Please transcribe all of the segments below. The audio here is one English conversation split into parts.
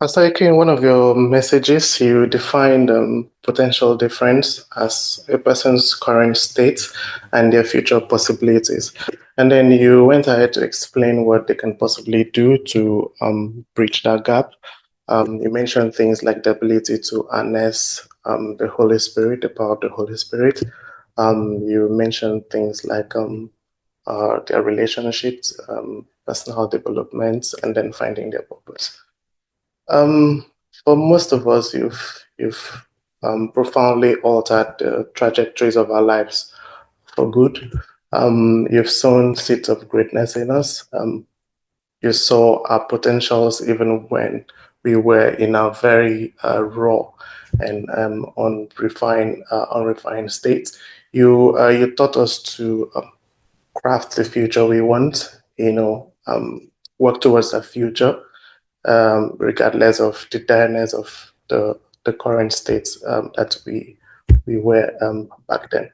Pastor Ike, in one of your messages, you defined potential difference as a person's current state and their future possibilities. And then you went ahead to explain what they can possibly do to bridge that gap. You mentioned things like the ability to harness the Holy Spirit, the power of the Holy Spirit. You mentioned things like their relationships, personal development, and then finding their purpose. Um, for most of us, you've profoundly altered the trajectories of our lives for good. You've sown seeds of greatness in us. You saw our potentials even when we were in our very raw and unrefined state. You taught us to craft the future we want. Work towards that future regardless of the direness of the current states that we were back then.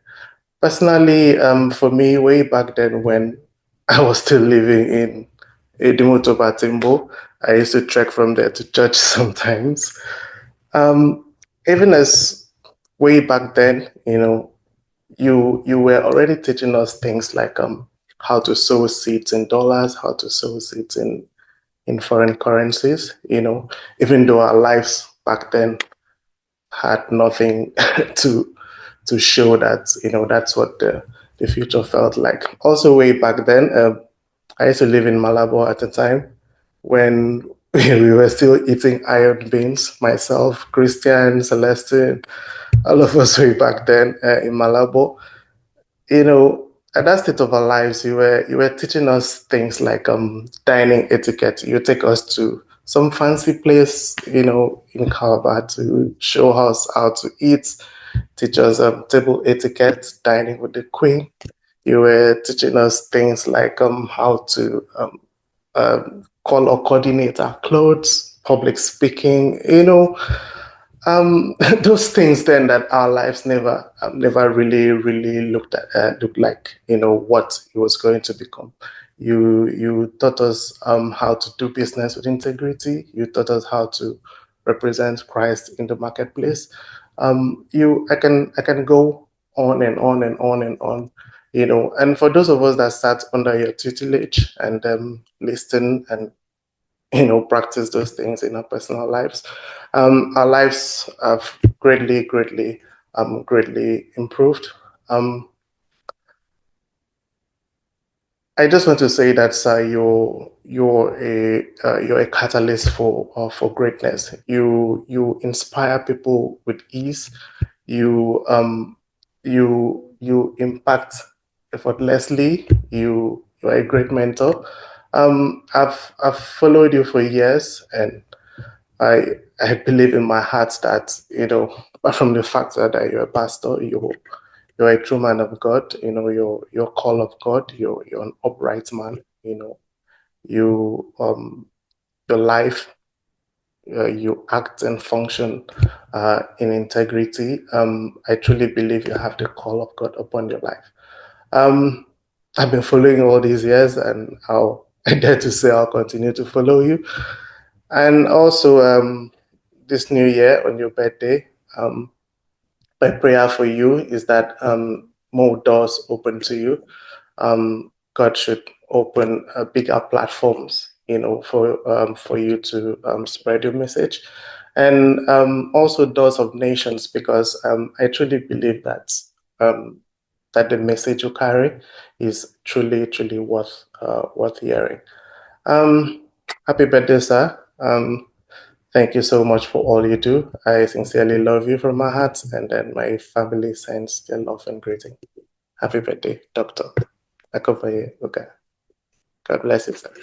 Personally, for me, way back then when I was still living in Edimoto Batimbo, I used to trek from there to church sometimes. Um, Even as way back then, you were already teaching us things like how to sow seeds in dollars, how to sow seeds in foreign currencies, even though our lives back then had nothing to to show that, that's what the future felt like. Also, way back then, I used to live in Malabo at the time when we were still eating iron beans, myself, Christian, Celestine, all of us way back then in Malabo. At that state of our lives, you were teaching us things like dining etiquette. You take us to some fancy place, in Calabar to show us how to eat, teach us table etiquette, dining with the queen. You were teaching us things like how to color coordinate our clothes, public speaking, those things then that our lives never really looked like what it was going to become. You taught us how to do business with integrity. You taught us how to represent Christ in the marketplace. You I can go on and on and on and on. And for those of us that sat under your tutelage and listen and practice those things in our personal lives. Our lives have greatly improved. Um, I just want to say that you're a catalyst for greatness. You inspire people with ease. You you impact effortlessly. You're a great mentor. I've followed you for years, and I believe in my heart that apart from the fact that you're a pastor, you're a true man of God. You're call of God. You're an upright man. You your life, you act and function in integrity. I truly believe you have the call of God upon your life. Um, I've been following all these years, and I dare to say I'll continue to follow you. And also, this new year on your birthday, my prayer for you is that more doors open to you. God should open bigger platforms, for you to spread your message, and also doors of nations, because I truly believe um, that the message you carry is truly worth hearing. Um, Happy birthday, sir. Thank you so much for all you do. I sincerely love you from my heart, and then my family sends their love and greeting. Happy birthday, Doctor Akomaye Ugar. God bless you, sir.